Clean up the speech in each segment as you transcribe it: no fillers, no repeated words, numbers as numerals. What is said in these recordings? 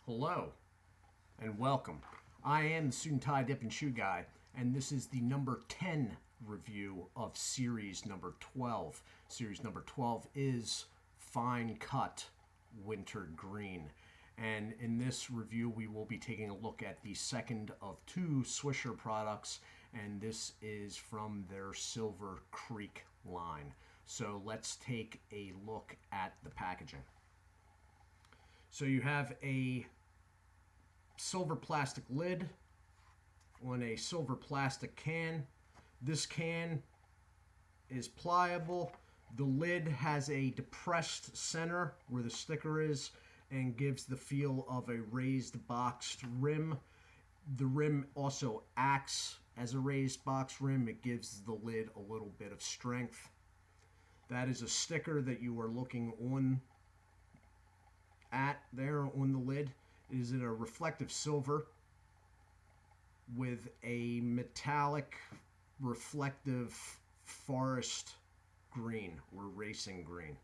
Hello and welcome. I am the Suit&Tie Dip&ChewGuy, and this is the number 10 review of series number 12. Series number 12 is Fine Cut Wintergreen. And in this review, we will be taking a look at the second of two Swisher products, and this is from their SilverCreek line. So let's take a look at the packaging. So you have a silver plastic lid on a silver plastic can. This can is pliable. The lid has a depressed center where the sticker is and gives the feel of a raised boxed rim. The rim also acts as a raised box rim. It gives the lid a little bit of strength. That is a sticker that you are looking on at there on the lid. It is in a reflective silver with a metallic reflective forest green or racing green.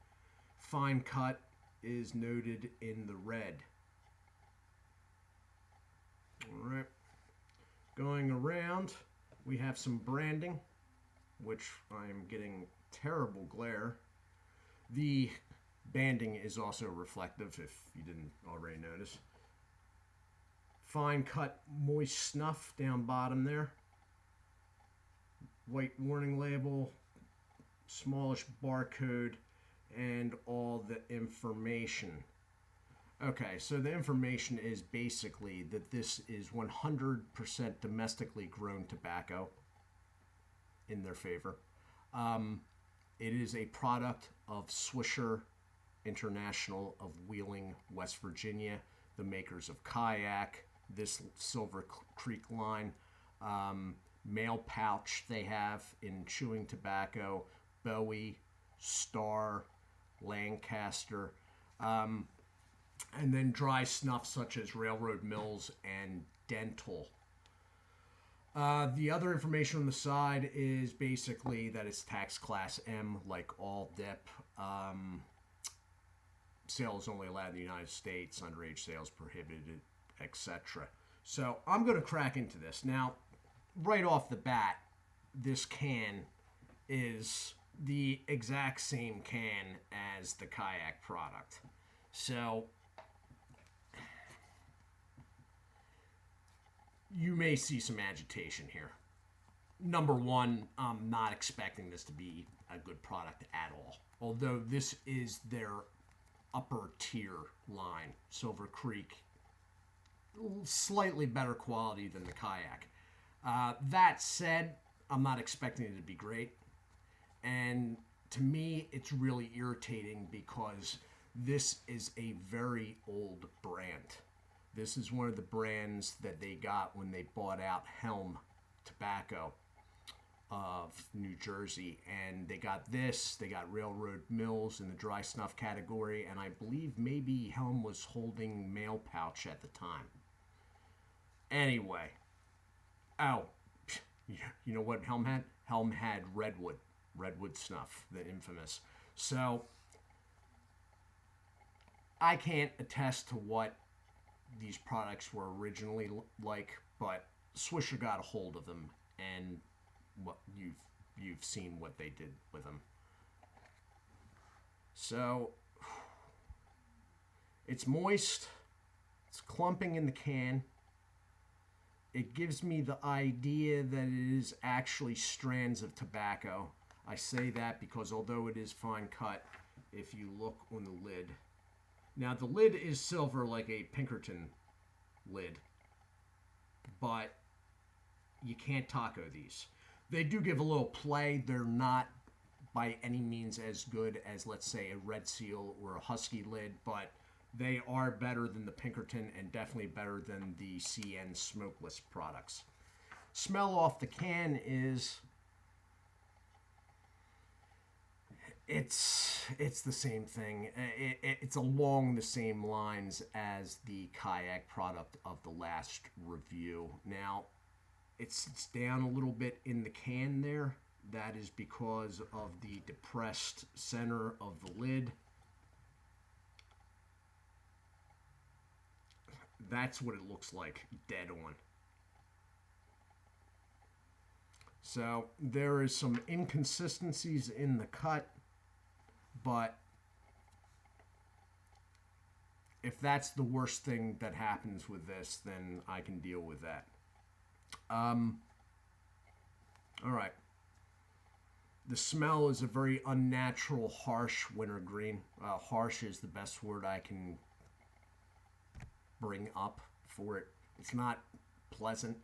Fine cut is noted in the red. All right. Going around, we have some branding, which I'm getting terrible glare. The banding is also reflective, if you didn't already notice. Fine cut moist snuff down bottom there. White warning label, smallish barcode, and all the information. Okay, so the information is basically that this is 100% domestically grown tobacco in their favor. It is a product of Swisher International of Wheeling, West Virginia, the makers of Kayak, this SilverCreek line. Mail pouch they have in chewing tobacco, Bowie, Star, Lancaster, and then dry snuff such as Railroad Mills and Dental. The other information on the side is basically that it's tax class M, like all dip. Sales only allowed in the United States, underage sales prohibited, etc. So I'm going to crack into this. Now, right off the bat, this can is the exact same can as the Kayak product. So you may see some agitation here. Number one, I'm not expecting this to be a good product at all. Although this is their upper tier line, SilverCreek, slightly better quality than the Kayak. That said, I'm not expecting it to be great. And to me, it's really irritating because this is a very old brand. This is one of the brands that they got when they bought out Helm Tobacco of New Jersey, and they got this, they got Railroad Mills in the dry snuff category, and I believe maybe Helm was holding Mail Pouch at the time. Anyway, you know what Helm had? Helm had Redwood snuff, the infamous. So I can't attest to what these products were originally like, but Swisher got a hold of them, and what you've seen what they did with them. So it's moist, it's clumping in the can. It gives me the idea that it is actually strands of tobacco. I say that because although it is fine cut, if you look on the lid, now the lid is silver like a Pinkerton lid, but you can't taco these. They do give a little play. They're not by any means as good as, let's say, a Red Seal or a Husky lid, but they are better than the Pinkerton and definitely better than the CN smokeless products. Smell off the can is it's the same thing. It's along the same lines as the Kayak product of the last review. Now, it sits down a little bit in the can there. That is because of the depressed center of the lid. That's what it looks like, dead on. So there is some inconsistencies in the cut, but if that's the worst thing that happens with this, then I can deal with that. All right. The smell is a very unnatural, harsh wintergreen. Harsh is the best word I can bring up for it. It's not pleasant.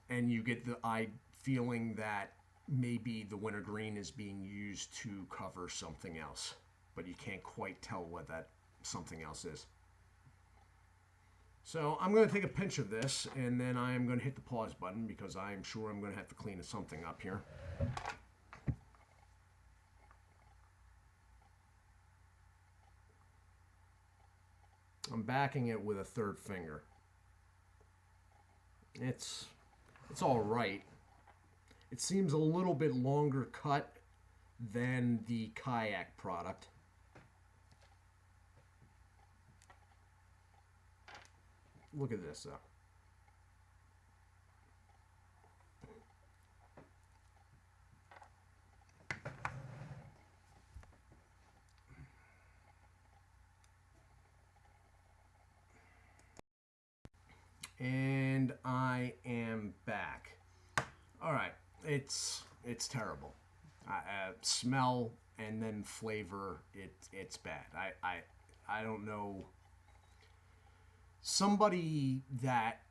And you get the feeling that maybe the wintergreen is being used to cover something else, but you can't quite tell what that something else is. So I'm going to take a pinch of this, and then I am going to hit the pause button because I am sure I'm going to have to clean something up here. I'm backing it with a third finger. It's all right. It seems a little bit longer cut than the kayak product. Look at this, though. And I am back. All right, it's terrible. Smell and then flavor, it's bad. I don't know. Somebody that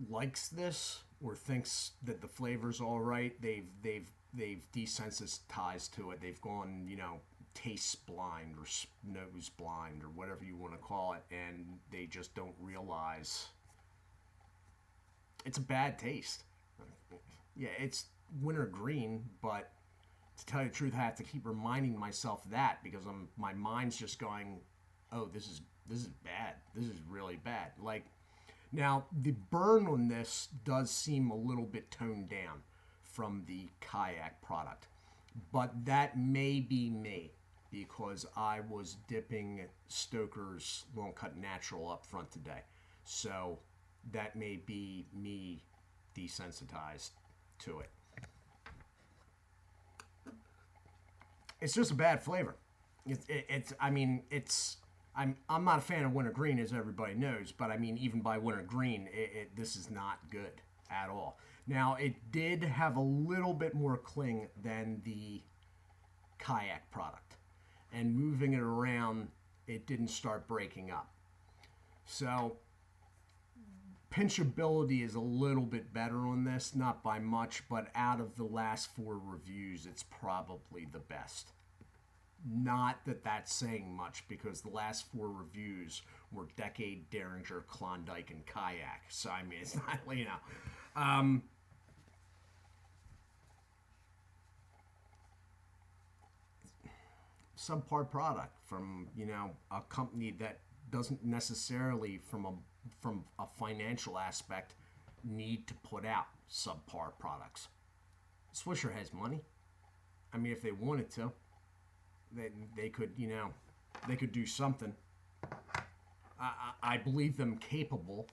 likes this or thinks that the flavor's all right, they've desensitized to it. They've gone, taste blind or nose blind or whatever you want to call it, and they just don't realize it's a bad taste. Yeah, it's wintergreen, but to tell you the truth, I have to keep reminding myself that because my mind's just going, oh, this is bad. This is really bad. Like, now the burn on this does seem a little bit toned down from the kayak product, but that may be me because I was dipping Stoker's Long Cut Natural up front today. So that may be me desensitized to it. It's just a bad flavor. I'm not a fan of wintergreen, as everybody knows, but I mean, even by wintergreen, this is not good at all. Now, it did have a little bit more cling than the kayak product, and moving it around, it didn't start breaking up. So, pinchability is a little bit better on this, not by much, but out of the last 4 reviews, it's probably the best. Not that that's saying much because the last 4 reviews were Decade, Derringer, Klondike, and Kayak. So, I mean, it's not, subpar product from, a company that doesn't necessarily, from a financial aspect, need to put out subpar products. Swisher has money. I mean, if they wanted to. They could, they could do something. I believe them capable,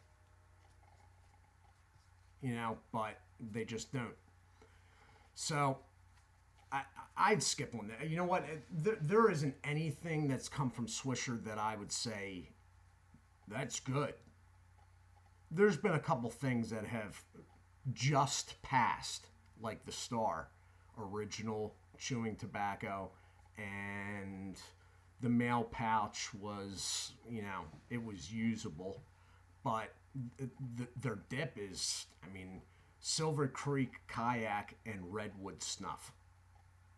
but they just don't. So I'd skip on that. You know what? There isn't anything that's come from Swisher that I would say that's good. There's been a couple things that have just passed, like the Star Original Chewing Tobacco. And the mail pouch was, it was usable, but their dip is, SilverCreek Kayak and Redwood Snuff.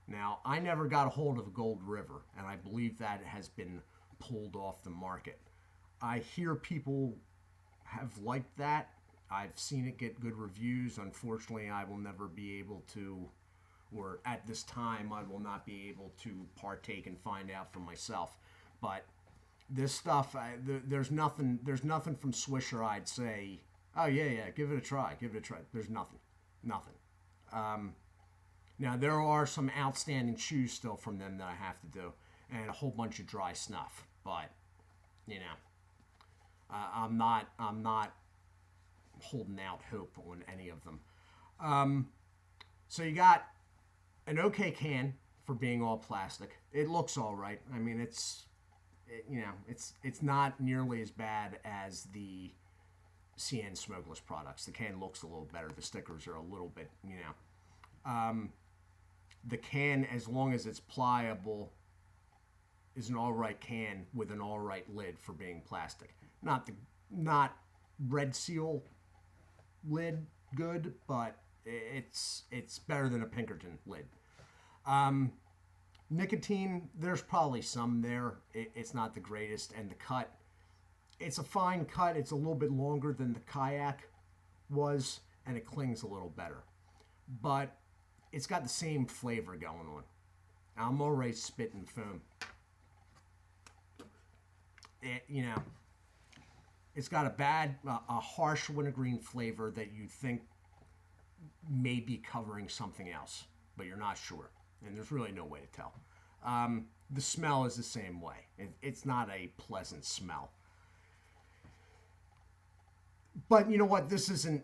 Now, I never got a hold of Gold River, and I believe that has been pulled off the market. I hear people have liked that. I've seen it get good reviews. Unfortunately, I will never be able to, or at this time, I will not be able to partake and find out for myself. But this stuff, there's nothing from Swisher I'd say, oh yeah, give it a try. There's nothing. Now, there are some outstanding chews still from them that I have to do, and a whole bunch of dry snuff. but you know, I'm not holding out hope on any of them. So you got an okay can for being all plastic. It looks all right. I mean, it's not nearly as bad as the CN smokeless products. The can looks a little better. The stickers are a little bit, the can, as long as it's pliable, is an all right can with an all right lid for being plastic. Not Red Seal lid good, but it's better than a Pinkerton lid. Nicotine, there's probably some there. It's not the greatest, and the cut, it's a fine cut. It's a little bit longer than the Kayak was, and it clings a little better. But it's got the same flavor going on. I'm already spitting foam. It's got a harsh wintergreen flavor that you think may be covering something else, but you're not sure. And there's really no way to tell. The smell is the same way. It's not a pleasant smell. But you know what? This isn't,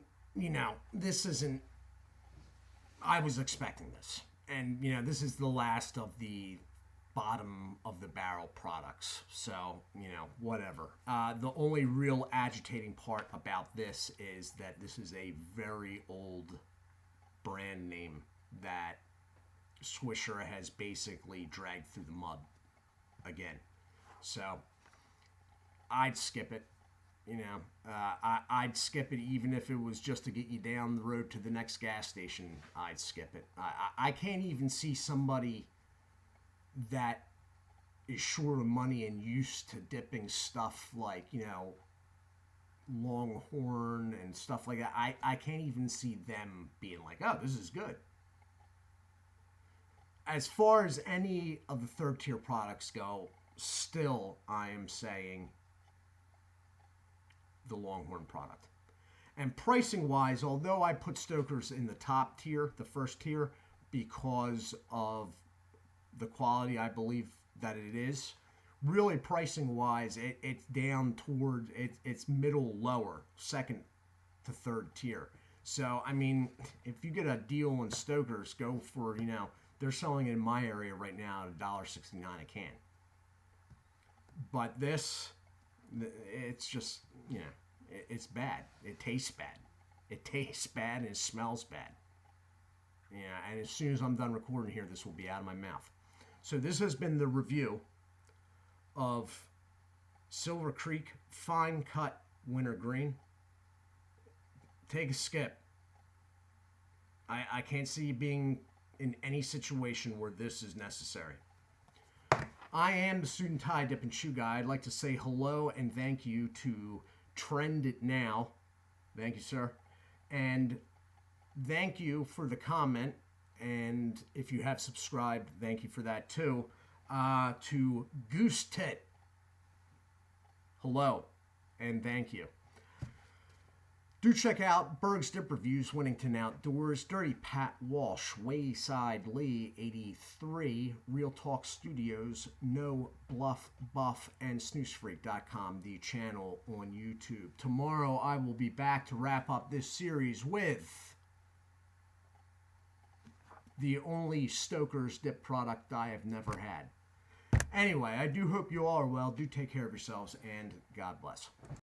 I was expecting this. And, this is the last of the bottom of the barrel products. So, whatever. The only real agitating part about this is that this is a very old brand name that Swisher has basically dragged through the mud again. So I'd skip it. I'd skip it even if it was just to get you down the road to the next gas station. I'd skip it. I can't even see somebody that is short of money and used to dipping stuff like, Longhorn and stuff like that. I can't even see them being like, oh, this is good. As far as any of the third tier products go, still I am saying the Longhorn product. And pricing wise, although I put Stoker's in the top tier, the first tier, because of the quality I believe that it is, really pricing wise, it's down toward, it's middle lower, second to third tier. So, I mean, if you get a deal on Stoker's, go for, they're selling it in my area right now at $1.69 a can. But this, it's just, it's bad. It tastes bad. It tastes bad and it smells bad. And as soon as I'm done recording here, this will be out of my mouth. So this has been the review of SilverCreek Fine Cut Wintergreen. Take a skip. I can't see you being in any situation where this is necessary. I am the Suit&Tie Dip&ChewGuy. I'd like to say hello and thank you to Trend It Now. Thank you, sir. And thank you for the comment. And if you have subscribed, thank you for that too. To Goose Tit. Hello and thank you. Do check out Berg's Dip Reviews, Winnington Outdoors, Dirty Pat Walsh, Wayside Lee 83, Real Talk Studios, No Bluff Buff, and SnoozeFreak.com, the channel on YouTube. Tomorrow I will be back to wrap up this series with the only Stoker's dip product I have never had. Anyway, I do hope you all are well. Do take care of yourselves, and God bless.